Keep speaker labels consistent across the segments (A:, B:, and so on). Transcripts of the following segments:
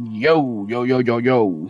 A: Yo, yo, yo, yo, yo.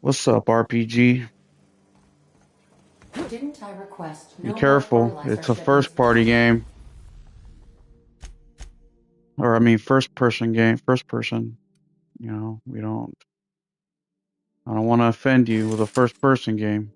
A: What's up, RPG?
B: Didn't I request
A: Be
B: no more
A: careful.
B: fertilizer
A: It's a
B: shipments?
A: first party game. Or, I mean, first person game. First person. I don't want to offend you with a first person game.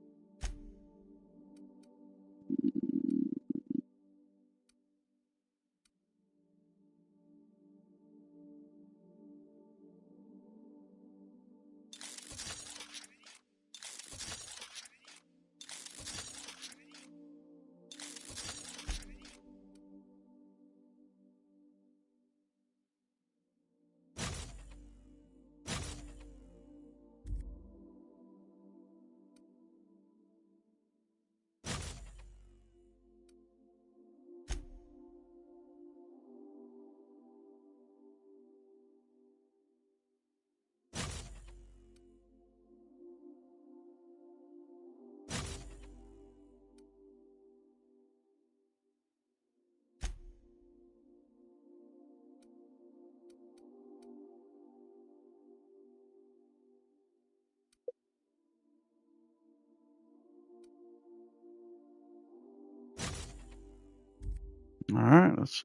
A: Alright, let's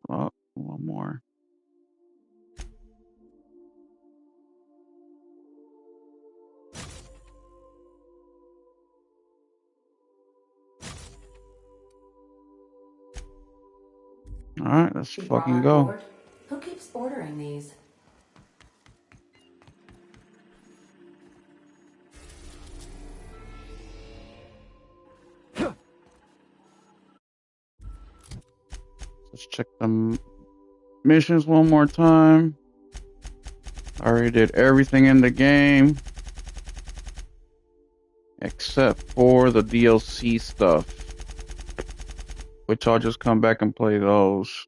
A: one more. Alright, let's
B: You brought
A: fucking
B: on
A: go.
B: board? Who keeps ordering these?
A: Let's check the missions one more time. I already did everything in the game except for the DLC stuff, which I'll just come back and play those.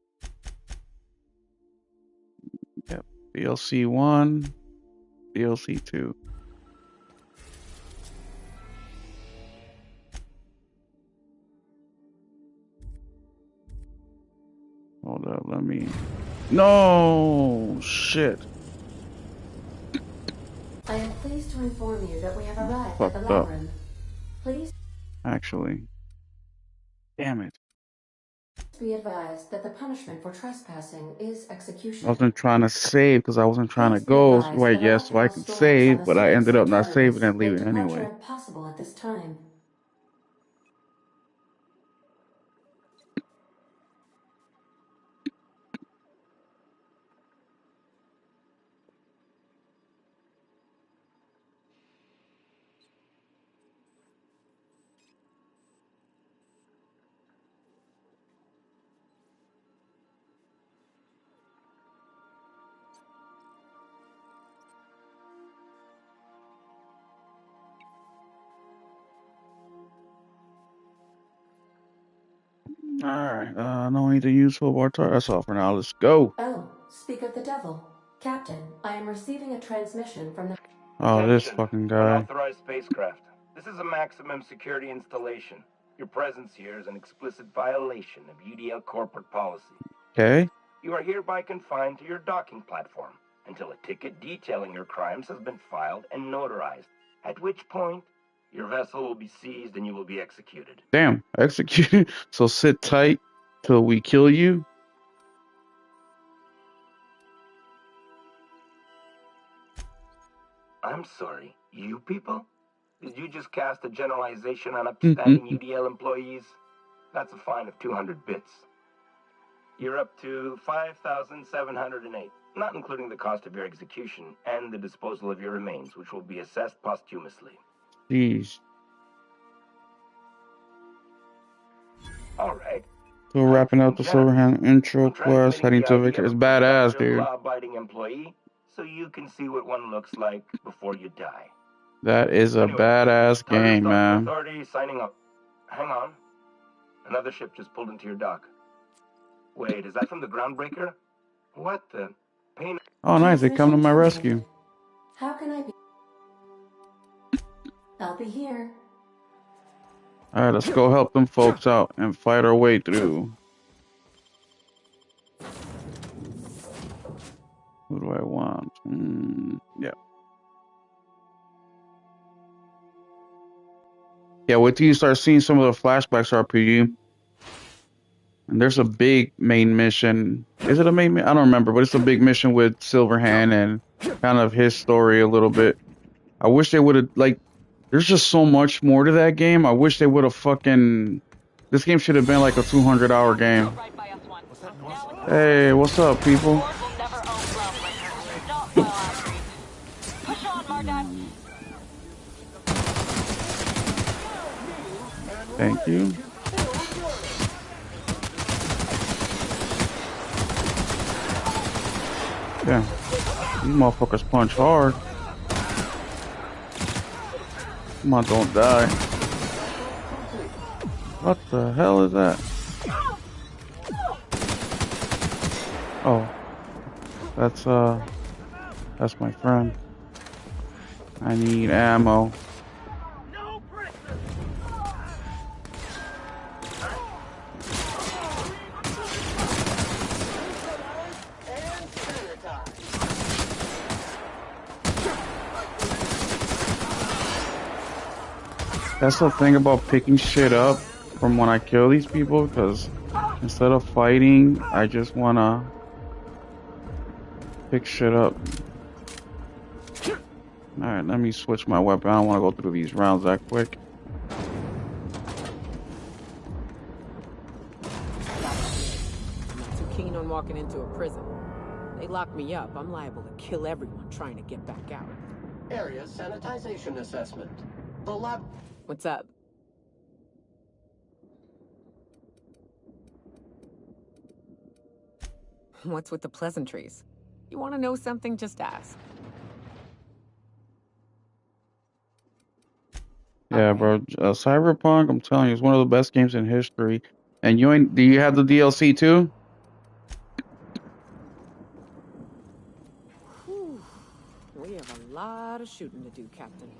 A: Yep, DLC 1, DLC 2. Hold up, let me. No! Shit.
B: I am pleased to inform you that we have arrived at the
A: Fucked up,
B: labyrinth. Please
A: actually. Damn it.
B: be advised that the punishment for trespassing is
A: I
B: execution.
A: wasn't trying to save because I wasn't trying to
B: Please be
A: go.
B: advised
A: Wait,
B: that
A: yes, so I
B: electrical
A: could
B: storms on
A: save,
B: the
A: but I ended
B: Phoenix
A: up not saving
B: Academy
A: and
B: make
A: leaving
B: departure
A: anyway.
B: impossible at this time.
A: Alright, no need to use full bar tar. That's all for now. Let's go.
B: Oh, speak of the devil. Captain, I am receiving a transmission from the...
A: Oh, this
C: Attention,
A: fucking guy.
C: unauthorized spacecraft. This is a maximum security installation. Your presence here is an explicit violation of UDL corporate policy.
A: Okay.
C: You are hereby confined to your docking platform until a ticket detailing your crimes has been filed and notarized, at which point your vessel will be seized and you will be executed.
A: Damn, executed. So sit tight till we kill you.
C: I'm sorry, you people? Did you just cast a generalization on upstanding UDL employees? That's a fine of 200 bits. You're up to 5,708, not including the cost of your execution and the disposal of your remains, which will be assessed posthumously.
A: Jeez.
C: All right.
A: So we're wrapping up the Silverhand intro quest, heading to Victor. It's badass, dude.
C: Law-abiding employee, so you can see what one looks like before you die.
A: That is a
C: Anyway,
A: badass game, man.
C: Authority signing up. Hang on. Another ship just pulled into your dock. Wait, is that from the Groundbreaker? What the pain?
A: Oh, nice. They come to my rescue.
B: How can I be? I'll be here.
A: Alright, let's go help them folks out and fight our way through. Who do I want? Yeah. Yeah, wait till you start seeing some of the flashbacks RPG. And there's a big main mission. Is it a main mission? I don't remember, but it's a big mission with Silverhand and kind of his story a little bit. I wish they would have, like, there's just so much more to that game. I wish they would have fucking... This game should have been like a 200-hour game. Hey, what's up, people? Thank you. Yeah, these motherfuckers punch hard. Come on, don't die. What the hell is that? Oh, that's my friend. I need ammo. That's the thing about picking shit up from when I kill these people, because instead of fighting, I just wanna pick shit up. Alright, let me switch my weapon. I don't wanna go through these rounds that quick.
D: I'm not too keen on walking into a prison. They lock me up, I'm liable to kill everyone trying to get back out.
E: Area sanitization assessment. The lab...
D: What's up? What's with the pleasantries? You want to know something? Just ask.
A: Yeah, bro. Cyberpunk, I'm telling you, it's one of the best games in history. And you ain't... Do you have the DLC too?
D: Whew. We have a lot of shooting to do, Captain.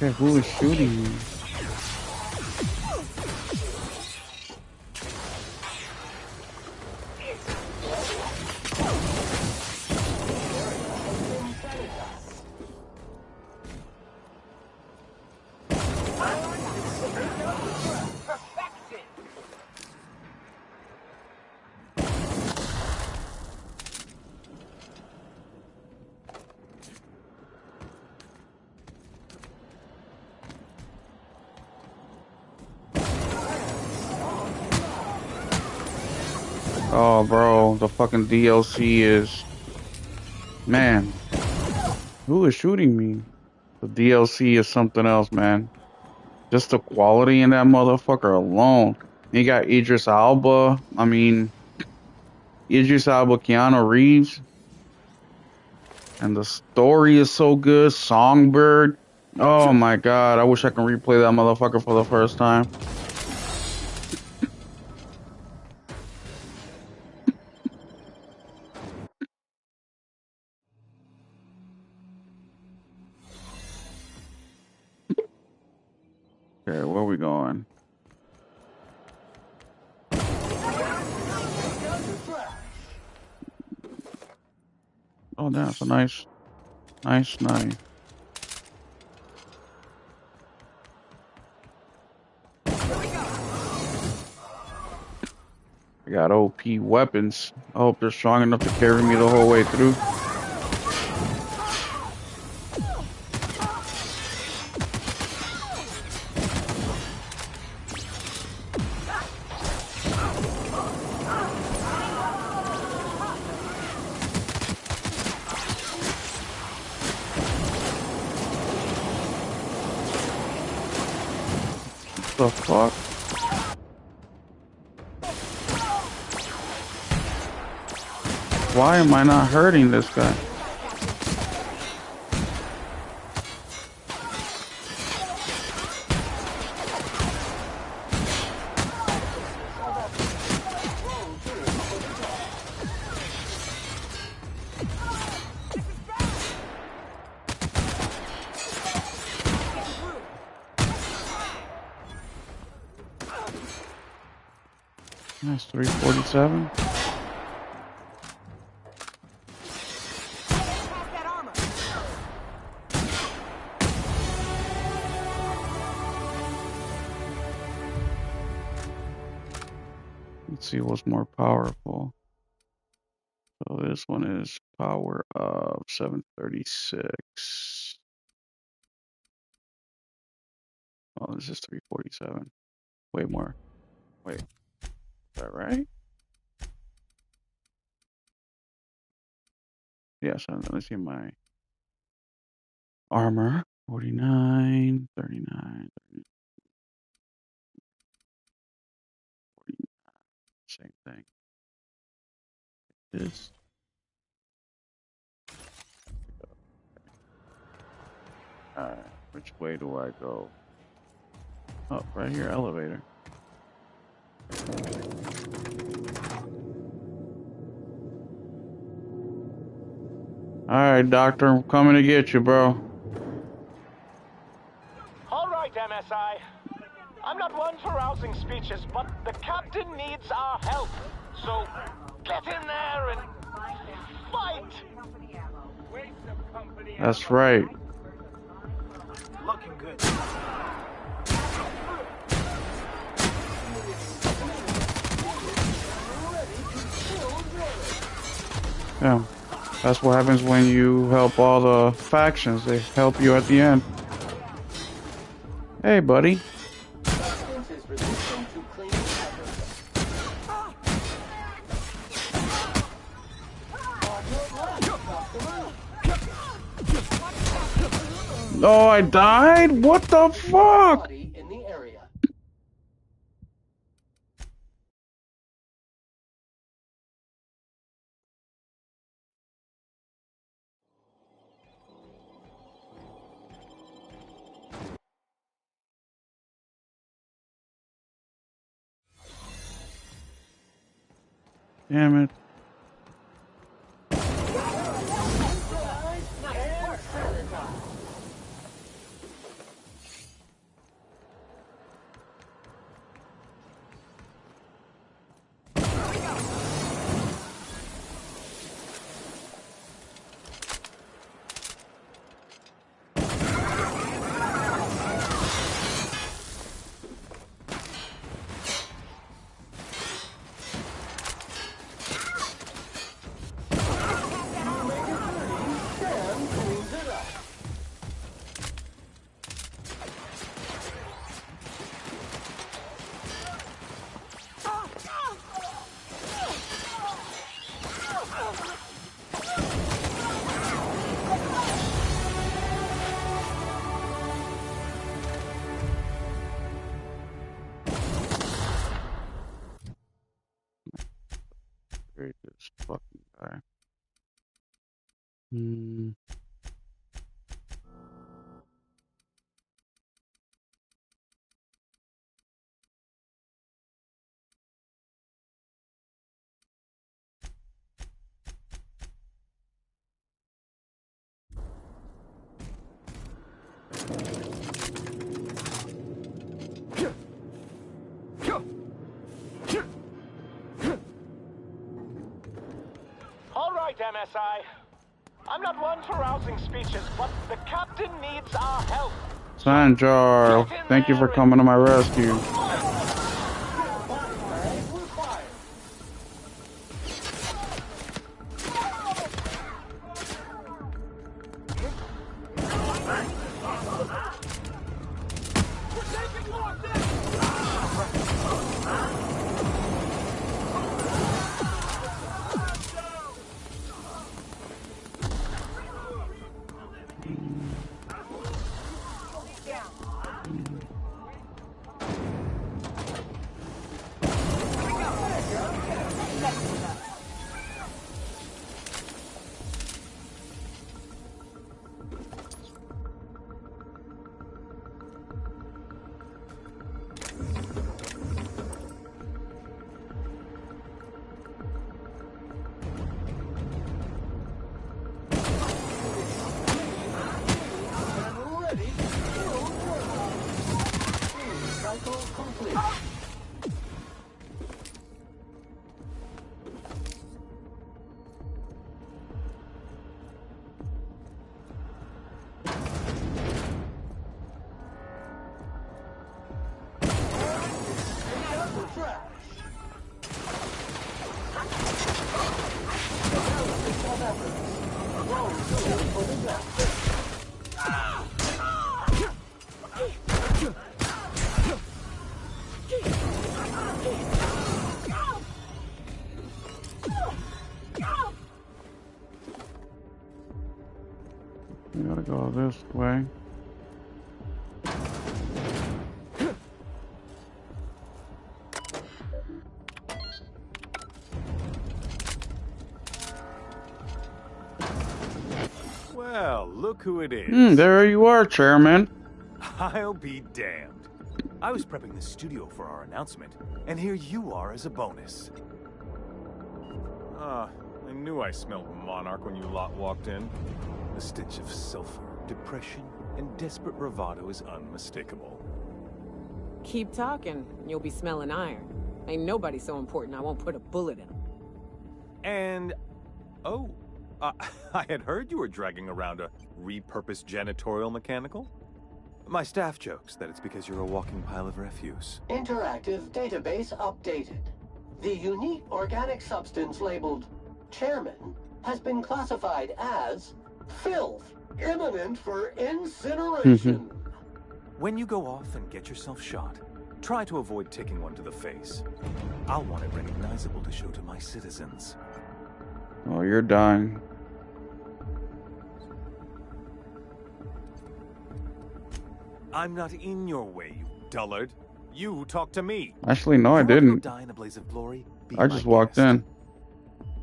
A: Okay, who is shooting me? Oh, bro, the fucking DLC is... Man. Who is shooting me? The DLC is something else, man. Just the quality in that motherfucker alone. You got Idris Elba. I mean, Idris Elba, Keanu Reeves, and the story is so good. Songbird. Oh my god, I wish I could replay that motherfucker for the first time. Okay, where we going? Oh, that's a nice knife. I got OP weapons. I hope they're strong enough to carry me the whole way through. The fuck? Why am I not hurting this guy? That's 347. Let's see what's more powerful. So this one is power of 736. Oh, this is 347. Way more. Wait, is that right? Yes, let me see my armor. 49, 39, 40, same thing. This. Alright, which way do I go? Oh, right here, elevator. Alright, doctor, I'm coming to get you, bro.
F: Alright, MSI. I'm not one for rousing speeches, but the captain needs our help. So, get in there and fight!
A: That's right.
C: Looking good.
A: Yeah. That's what happens when you help all the factions. They help you at the end. Hey, buddy. Oh, I died? What the fuck? Damn it. Hmm.
F: All right, MSI. I'm not one for rousing speeches, but the captain needs our help.
A: Sanjar,
F: Get in
A: thank you for
F: there and
A: coming to my rescue.
E: Cycle complete.
A: We gotta go this way.
G: Well, look who it is.
A: There you are, Chairman.
G: I'll be damned. I was prepping the studio for our announcement, and here you are as a bonus. Ah, I knew I smelled Monarch when you lot walked in. The stench of sulfur, depression, and desperate bravado is unmistakable.
D: Keep talking, you'll be smelling iron. Ain't nobody so important I won't put a bullet in him.
G: And... oh, I had heard you were dragging around a repurposed janitorial mechanical. My staff jokes that it's because you're a walking pile of refuse.
E: Interactive database updated. The unique organic substance labeled Chairman has been classified as filth, imminent for incineration.
G: When you go off and get yourself shot, try to avoid taking one to the face. I'll want it recognizable to show to my citizens.
A: Oh, you're dying.
G: I'm not in your way, you dullard. You talk to me.
A: Actually, no, I
G: You wanna go
A: didn't.
G: die in a blaze of glory? Be
A: I
G: my
A: just walked
G: guest.
A: in.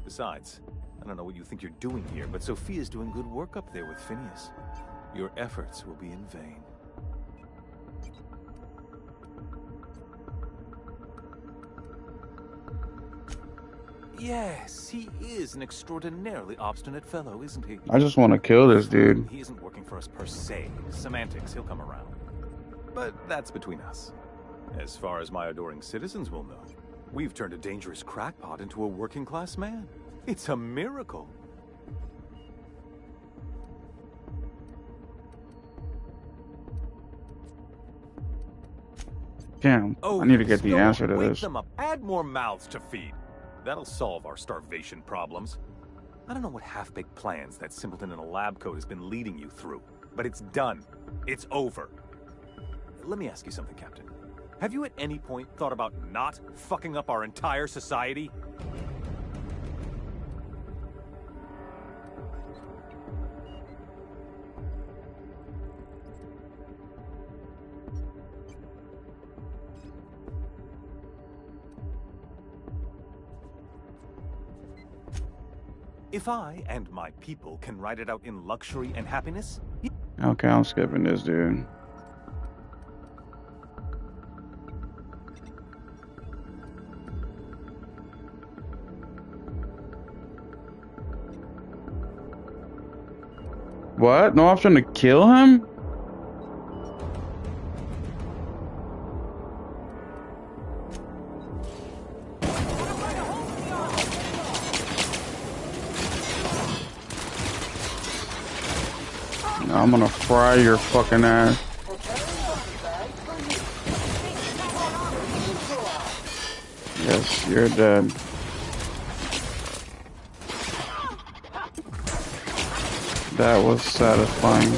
G: Besides, I don't know what you think you're doing here, but Sophia's doing good work up there with Phineas. Your efforts will be in vain. Yes, he is an extraordinarily obstinate fellow, isn't he?
A: I just want to kill this dude.
G: He isn't working for us per se. Semantics, he'll come around. But that's between us. As far as my adoring citizens will know, we've turned a dangerous crackpot into a working-class man. It's a miracle.
A: Damn,
G: Oh,
A: I need to get
G: yes,
A: the
G: go
A: answer
G: on,
A: to
G: wake
A: this.
G: them up. Add more mouths to feed. That'll solve our starvation problems. I don't know what half-baked plans that simpleton in a lab coat has been leading you through, but it's done. It's over. Let me ask you something, Captain. Have you at any point thought about not fucking up our entire society? If I and my people can ride it out in luxury and happiness,
A: Okay, I'm skipping this, dude. What? No option to kill him? I'm gonna fry your fucking ass. Yes, you're dead. That was satisfying.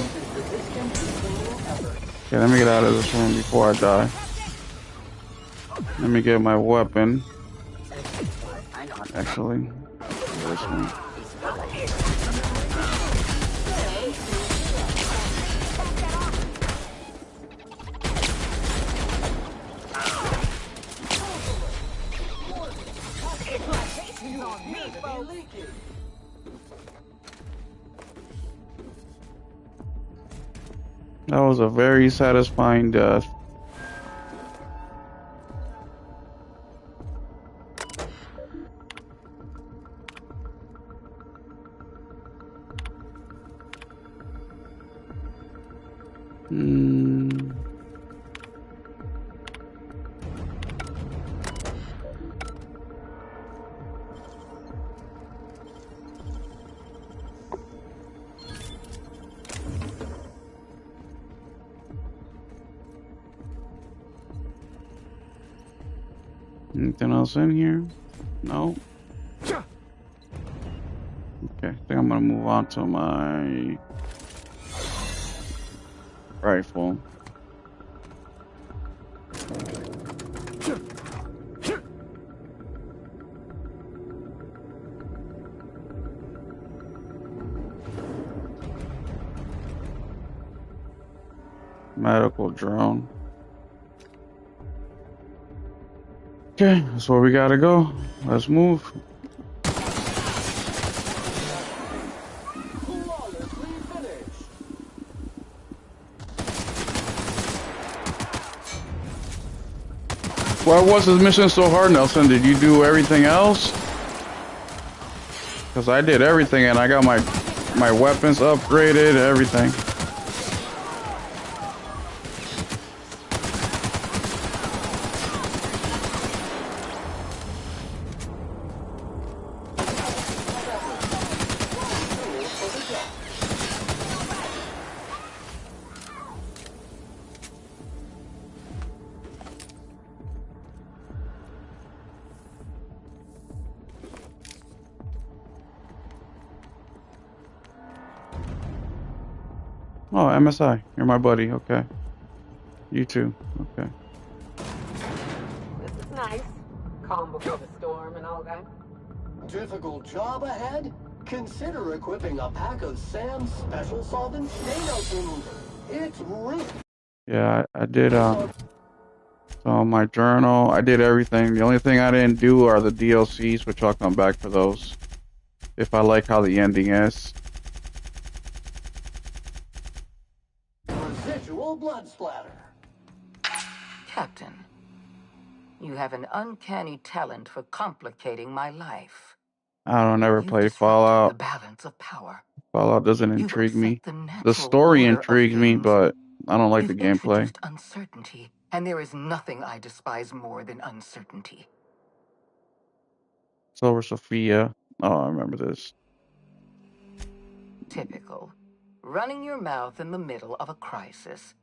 A: Okay, let me get out of this room before I die. Let me get my weapon. Actually, this one. That was a very satisfying death. Anything else in here? No. Okay, I think I'm gonna move on to my rifle. Medical drone. Okay, that's where we gotta go. Let's move. Why was this mission so hard, Nelson? Did you do everything else? Because I did everything and I got my weapons upgraded, everything. Oh, MSI, you're my buddy. Okay. You too. Okay.
D: This is nice. Calm before the storm and all that.
E: Difficult job ahead? Consider equipping a pack of Sam's special solvent nanofood. It's really...
A: Yeah, I did. So my journal, I did everything. The only thing I didn't do are the DLCs, which I'll come back for those if I like how the ending is.
E: Residual blood splatter.
H: Captain, you have an uncanny talent for complicating my life.
A: I don't ever
H: You
A: play
H: disrupt
A: Fallout.
H: the balance of power.
A: Fallout doesn't
H: You've
A: intrigue me.
H: upset the natural
A: The story
H: order of
A: intrigues me,
H: things.
A: but I don't like
H: You've
A: the gameplay.
H: introduced uncertainty, and there is nothing I despise more than uncertainty.
A: Silver Sophia. Oh, I remember this.
H: Typical. Running your mouth in the middle of a crisis.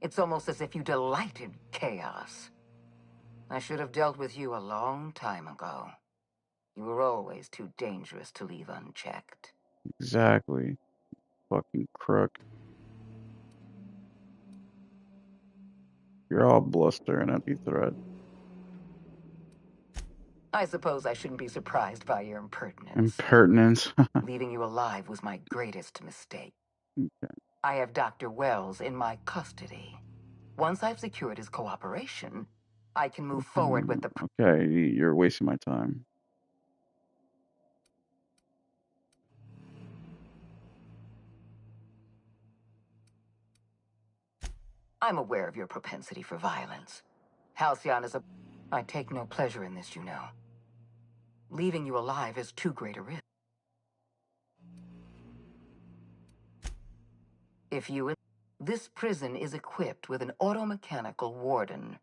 H: It's almost as if you delight in chaos. I should have dealt with you a long time ago. You were always too dangerous to leave unchecked.
A: Exactly. Fucking crook. You're all bluster and empty threat.
H: I suppose I shouldn't be surprised by your impertinence.
A: Impertinence.
H: Leaving you alive was my greatest mistake.
A: Okay.
H: I have Dr. Wells in my custody. Once I've secured his cooperation, I can move forward with the...
A: Okay, you're wasting my time.
H: I'm aware of your propensity for violence. Halcyon is a... I take no pleasure in this, you know. Leaving you alive is too great a risk. If you... This prison is equipped with an automechanical warden.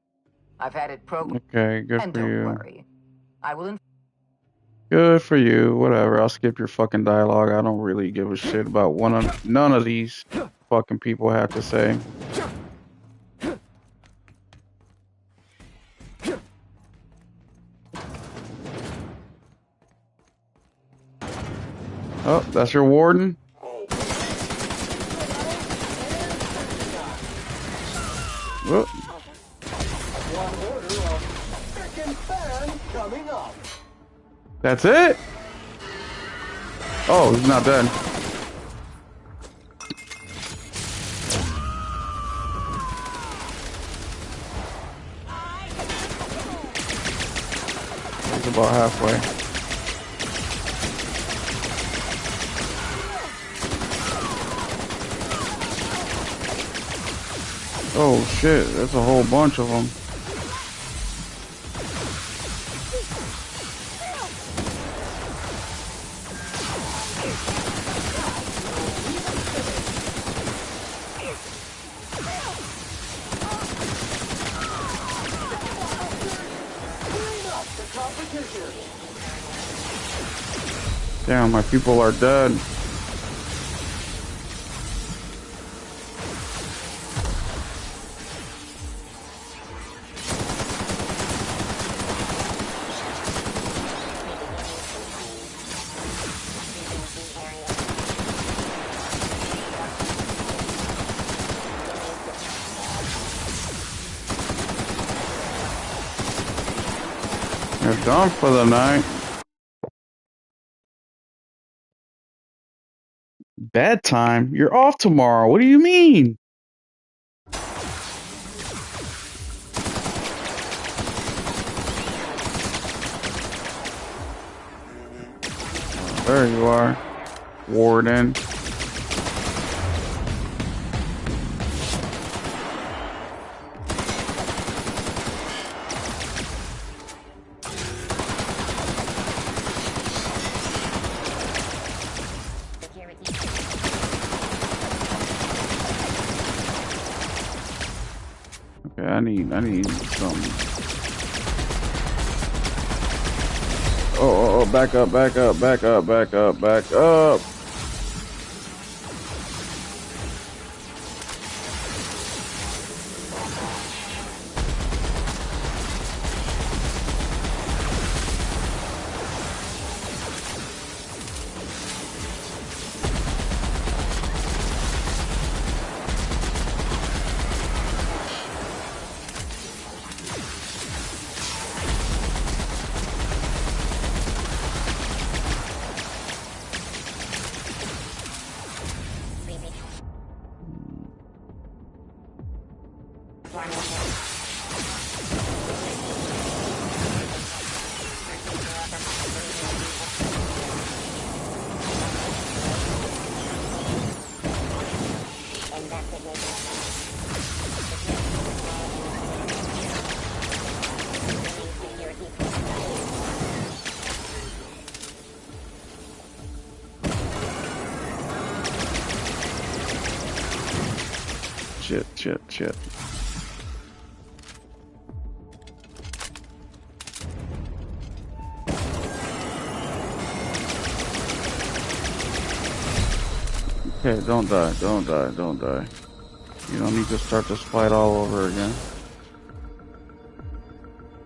H: I've had it programmed...
A: Okay, good
H: And
A: for
H: don't
A: you.
H: worry. I will...
A: Good for you. Whatever. I'll skip your fucking dialogue. I don't really give a shit about none of these fucking people have to say. Oh, that's your warden? Whoop.
E: One order of frickin' fan coming up.
A: That's it? Oh, he's not dead. He's about halfway. Oh shit, there's a whole bunch of them. Damn, my people are dead. They're done for the night. Bedtime? You're off tomorrow. What do you mean? There you are, Warden. Okay, I need some. Oh, back up. Shit. Okay, don't die. You don't need to start this fight all over again.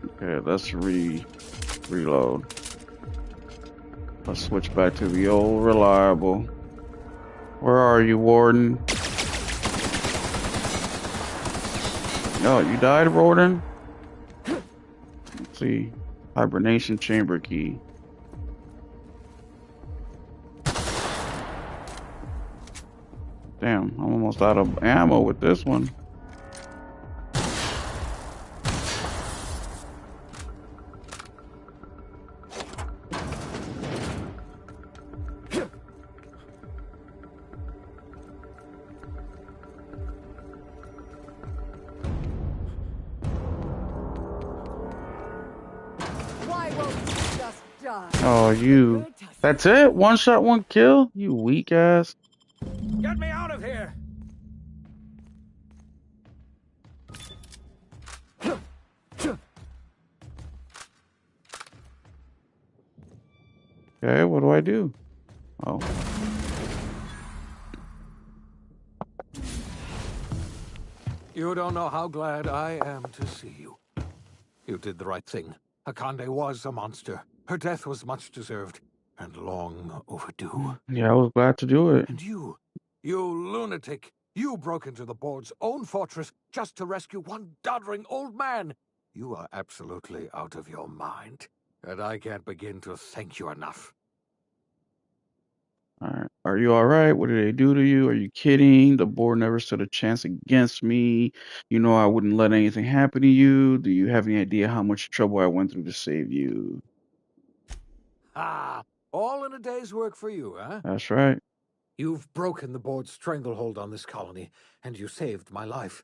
A: Okay, let's reload. Let's switch back to the old reliable. Where are you, Warden? No, you died, Warden? Let's see. Hibernation chamber key. Damn, I'm almost out of ammo with this one.
D: Just die.
A: Oh, you. That's it? One shot, one kill? You weak ass.
F: Get me out of here!
A: Okay, what do I do? Oh.
I: You don't know how glad I am to see you. You did the right thing. Akande was a monster. Her death was much deserved, and long overdue.
A: Yeah, I was glad to do it.
I: And you lunatic, you broke into the board's own fortress just to rescue one doddering old man. You are absolutely out of your mind, and I can't begin to thank you enough.
A: Alright. Are you alright? What did they do to you? Are you kidding? The board never stood a chance against me. You know I wouldn't let anything happen to you. Do you have any idea how much trouble I went through to save you?
I: Ah, all in a day's work for you, huh?
A: That's right.
I: You've broken the board's stranglehold on this colony, and you saved my life.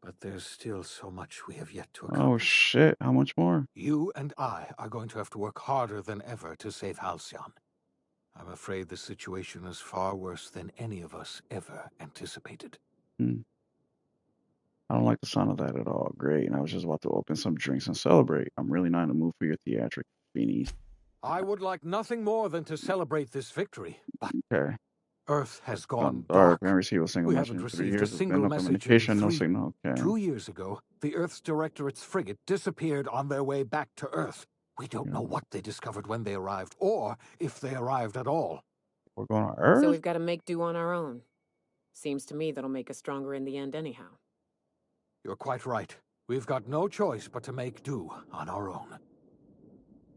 I: But there's still so much we have yet to accomplish.
A: Oh shit, how much more?
I: You and I are going to have to work harder than ever to save Halcyon. I'm afraid the situation is far worse than any of us ever anticipated.
A: I don't like the sound of that at all. Great. And I was just about to open some drinks and celebrate. I'm really not in the mood for your theatric beanies.
I: I would like nothing more than to celebrate this victory, but
A: Okay.
I: Earth has gone
A: dark.
I: dark.
A: Never received a single
I: We
A: message
I: haven't
A: in 3
I: received a
A: years. There's been
I: single
A: no
I: message
A: communication,
I: in
A: no
I: 3.
A: signal. Okay.
I: 2 years ago, the Earth's Directorate's frigate disappeared on their way back to Earth. We don't know what they discovered when they arrived, or if they arrived at all.
A: We're going on Earth?
D: So we've got to make do on our own. Seems to me that'll make us stronger in the end anyhow.
I: You're quite right. We've got no choice but to make do on our own.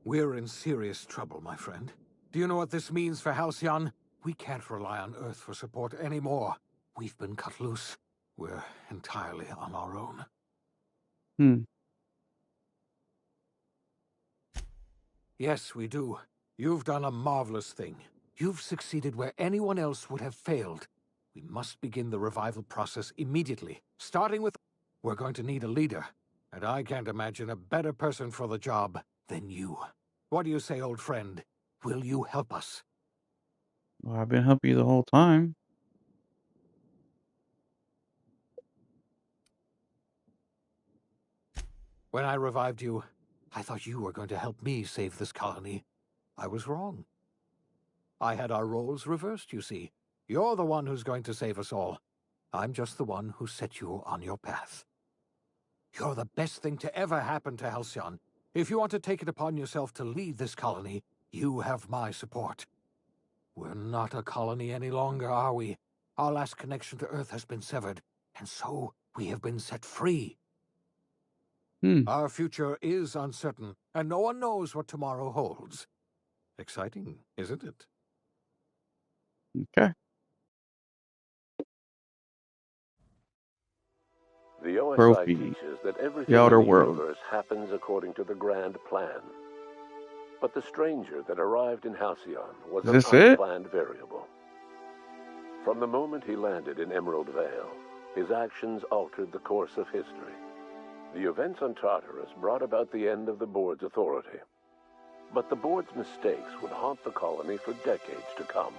I: We're in serious trouble, my friend. Do you know what this means for Halcyon? We can't rely on Earth for support anymore. We've been cut loose. We're entirely on our own. Yes, we do. You've done a marvelous thing. You've succeeded where anyone else would have failed. We must begin the revival process immediately, starting with... We're going to need a leader, and I can't imagine a better person for the job than you. What do you say, old friend? Will you help us?
A: Well, I've been helping you the whole time.
I: When I revived you, I thought you were going to help me save this colony. I was wrong. I had our roles reversed, you see. You're the one who's going to save us all. I'm just the one who set you on your path. You're the best thing to ever happen to Halcyon. If you want to take it upon yourself to lead this colony, you have my support. We're not a colony any longer, are we? Our last connection to Earth has been severed, and so we have been set free. Our future is uncertain, and no one knows what tomorrow holds. Exciting, isn't it?
A: Okay.
J: The OSI
A: Trophy.
J: teaches that everything
A: The Outer
J: in the
A: World.
J: universe happens according to the grand plan. But the stranger that arrived in Halcyon was
A: Is
J: an
A: this it?
J: unplanned variable. From the moment he landed in Emerald Vale, his actions altered the course of history. The events on Tartarus brought about the end of the board's authority. But the board's mistakes would haunt the colony for decades to come.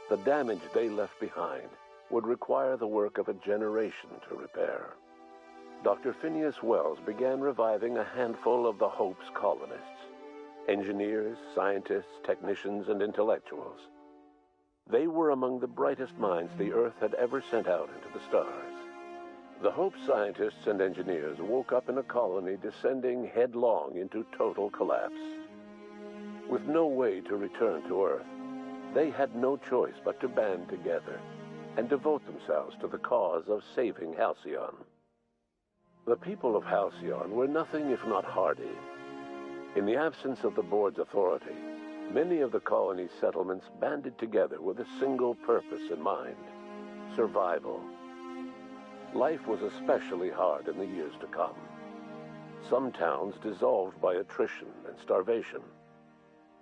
J: The damage they left behind would require the work of a generation to repair. Dr. Phineas Wells began reviving a handful of the Hope's colonists. Engineers, scientists, technicians, and intellectuals. They were among the brightest minds the Earth had ever sent out into the stars. The Hope scientists and engineers woke up in a colony descending headlong into total collapse. With no way to return to Earth, they had no choice but to band together and devote themselves to the cause of saving Halcyon. The people of Halcyon were nothing if not hardy. In the absence of the board's authority, many of the colony's settlements banded together with a single purpose in mind: survival. Life was especially hard in the years to come. Some towns dissolved by attrition and starvation,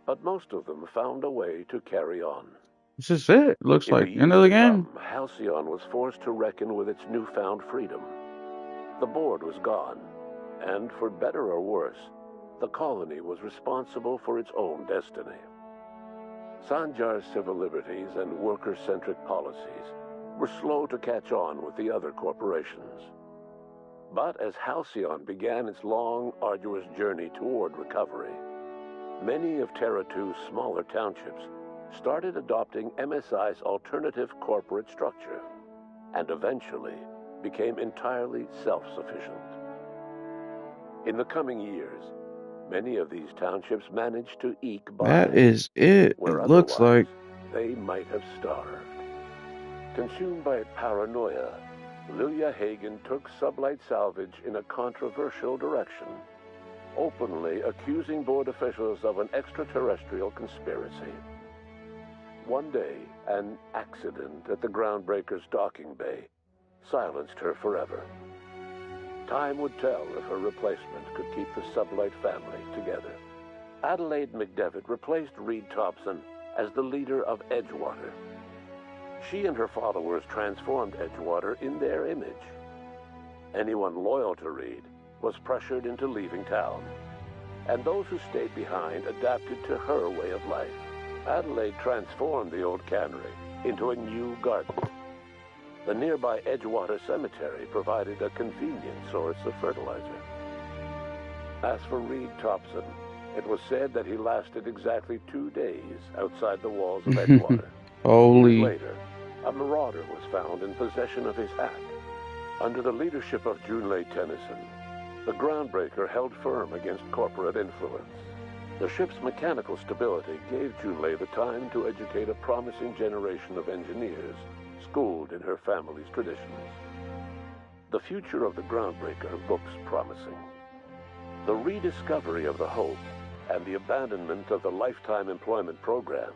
J: but most of them found a way to carry on.
A: This is it. Looks
J: In
A: like
J: the
A: end of the
J: years to
A: game.
J: come, Halcyon was forced to reckon with its newfound freedom. The board was gone, and for better or worse, the colony was responsible for its own destiny. Sanjar's civil liberties and worker-centric policies were slow to catch on with the other corporations. But as Halcyon began its long, arduous journey toward recovery, many of Terra 2's smaller townships started adopting MSI's alternative corporate structure, and eventually became entirely self-sufficient. In the coming years, many of these townships managed to eke by.
A: That is it.
J: Where
A: It looks like.
J: They might have starved. Consumed by paranoia, Lilia Hagen took Sublight Salvage in a controversial direction, openly accusing board officials of an extraterrestrial conspiracy. One day, an accident at the Groundbreaker's docking bay silenced her forever. Time would tell if her replacement could keep the Sublight family together. Adelaide McDevitt replaced Reed Thompson as the leader of Edgewater. She and her followers transformed Edgewater in their image. Anyone loyal to Reed was pressured into leaving town, and those who stayed behind adapted to her way of life. Adelaide transformed the old cannery into a new garden. The nearby Edgewater Cemetery provided a convenient source of fertilizer. As for Reed Thompson, it was said that he lasted exactly 2 days outside the walls of Edgewater.
A: Holy.
J: Years later, a marauder was found in possession of his hat. Under the leadership of Junlei Tennyson, the Groundbreaker held firm against corporate influence. The ship's mechanical stability gave Junlei the time to educate a promising generation of engineers, schooled in her family's traditions. The future of the Groundbreaker looks promising. The rediscovery of the Hope and the abandonment of the Lifetime Employment Program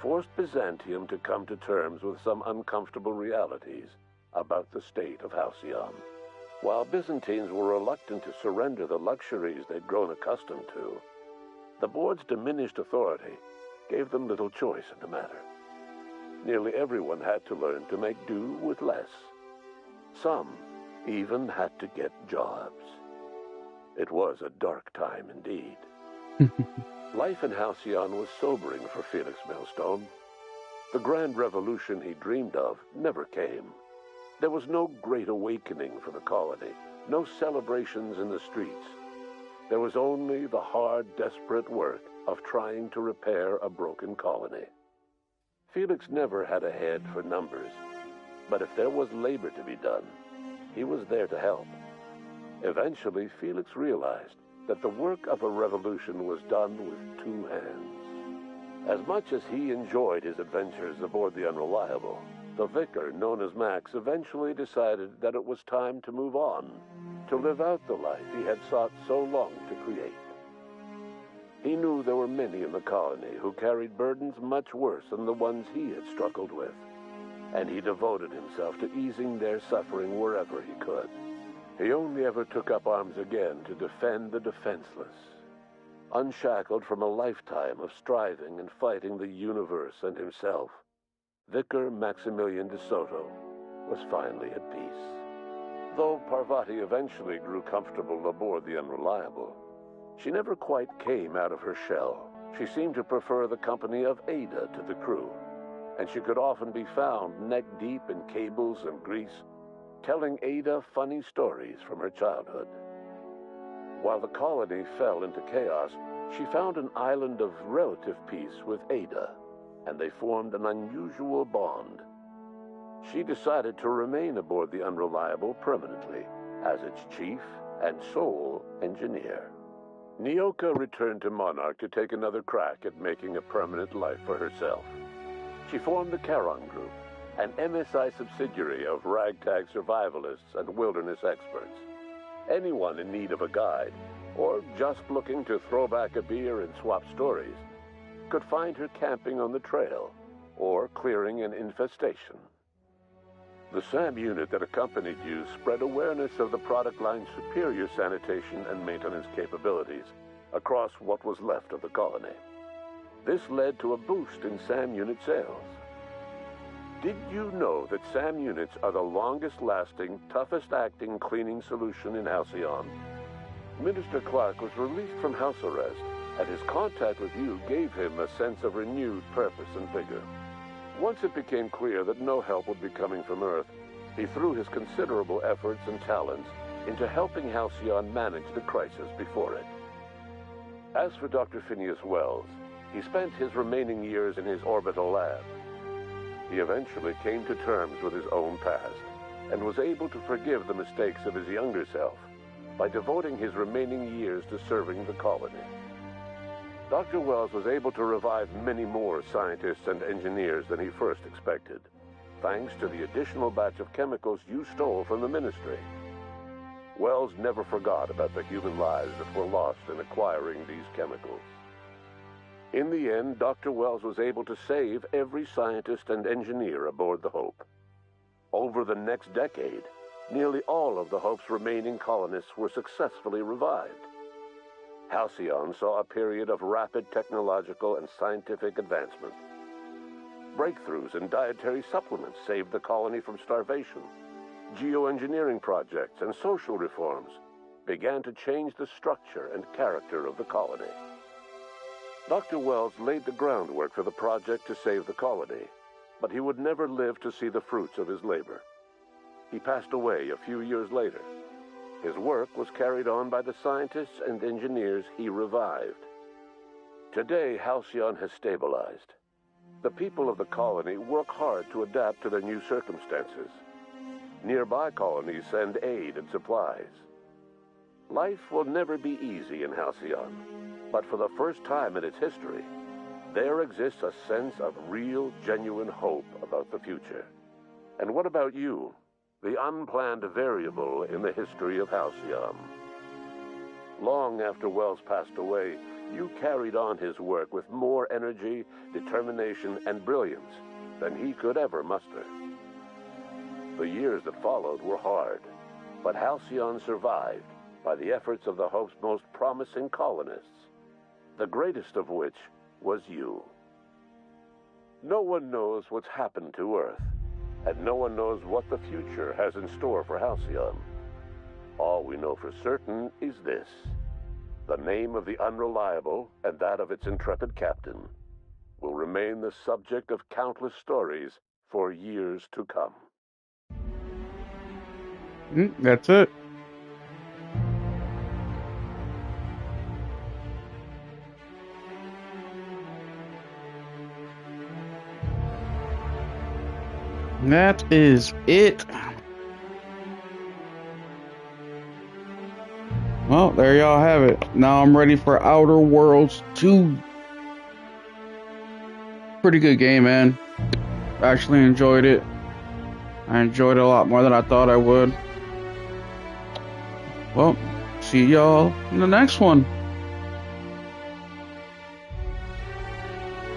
J: forced Byzantium to come to terms with some uncomfortable realities about the state of Halcyon. While Byzantines were reluctant to surrender the luxuries they'd grown accustomed to, the board's diminished authority gave them little choice in the matter. Nearly everyone had to learn to make do with less. Some even had to get jobs. It was a dark time indeed. Life in Halcyon was sobering for Felix Millstone. The grand revolution he dreamed of never came. There was no great awakening for the colony, no celebrations in the streets. There was only the hard, desperate work of trying to repair a broken colony. Felix never had a head for numbers, but if there was labor to be done, he was there to help. Eventually, Felix realized that the work of a revolution was done with 2 hands. As much as he enjoyed his adventures aboard the Unreliable, the vicar, known as Max, eventually decided that it was time to move on, to live out the life he had sought so long to create. He knew there were many in the colony who carried burdens much worse than the ones he had struggled with, and he devoted himself to easing their suffering wherever he could. He only ever took up arms again to defend the defenseless. Unshackled from a lifetime of striving and fighting the universe and himself, Vicar Maximilian de Soto was finally at peace. Though Parvati eventually grew comfortable aboard the Unreliable, she never quite came out of her shell. She seemed to prefer the company of Ada to the crew, and she could often be found neck-deep in cables and grease, telling Ada funny stories from her childhood. While the colony fell into chaos, she found an island of relative peace with Ada, and they formed an unusual bond. She decided to remain aboard the Unreliable permanently as its chief and sole engineer. Nyoka returned to Monarch to take another crack at making a permanent life for herself. She formed the Charon Group, an MSI subsidiary of ragtag survivalists and wilderness experts. Anyone in need of a guide, or just looking to throw back a beer and swap stories, could find her camping on the trail or clearing an infestation. The SAM unit that accompanied you spread awareness of the product line's superior sanitation and maintenance capabilities across what was left of the colony. This led to a boost in SAM unit sales. Did you know that SAM units are the longest-lasting, toughest-acting cleaning solution in Halcyon? Minister Clark was released from house arrest, and his contact with you gave him a sense of renewed purpose and vigor. Once it became clear that no help would be coming from Earth, he threw his considerable efforts and talents into helping Halcyon manage the crisis before it. As for Dr. Phineas Wells, he spent his remaining years in his orbital lab. He eventually came to terms with his own past and was able to forgive the mistakes of his younger self by devoting his remaining years to serving the colony. Dr. Wells was able to revive many more scientists and engineers than he first expected, thanks to the additional batch of chemicals you stole from the Ministry. Wells never forgot about the human lives that were lost in acquiring these chemicals. In the end, Dr. Wells was able to save every scientist and engineer aboard the Hope. Over the next decade, nearly all of the Hope's remaining colonists were successfully revived. Halcyon saw a period of rapid technological and scientific advancement. Breakthroughs in dietary supplements saved the colony from starvation. Geoengineering projects and social reforms began to change the structure and character of the colony. Dr. Wells laid the groundwork for the project to save the colony, but he would never live to see the fruits of his labor. He passed away a few years later. His work was carried on by the scientists and engineers he revived. Today, Halcyon has stabilized. The people of the colony work hard to adapt to their new circumstances. Nearby colonies send aid and supplies. Life will never be easy in Halcyon, but for the first time in its history, there exists a sense of real, genuine hope about the future. And what about you, the unplanned variable in the history of Halcyon? Long after Wells passed away, you carried on his work with more energy, determination, and brilliance than he could ever muster. The years that followed were hard, but Halcyon survived by the efforts of the Hope's most promising colonists, the greatest of which was you. No one knows what's happened to Earth, and no one knows what the future has in store for Halcyon. All we know for certain is this: the name of the Unreliable and that of its intrepid captain will remain the subject of countless stories for years to come.
A: That's it. That is it. Well, there y'all have it. Now I'm ready for Outer Worlds 2. Pretty good game, man. Actually enjoyed it. I enjoyed it a lot more than I thought I would. Well, see y'all in the next one.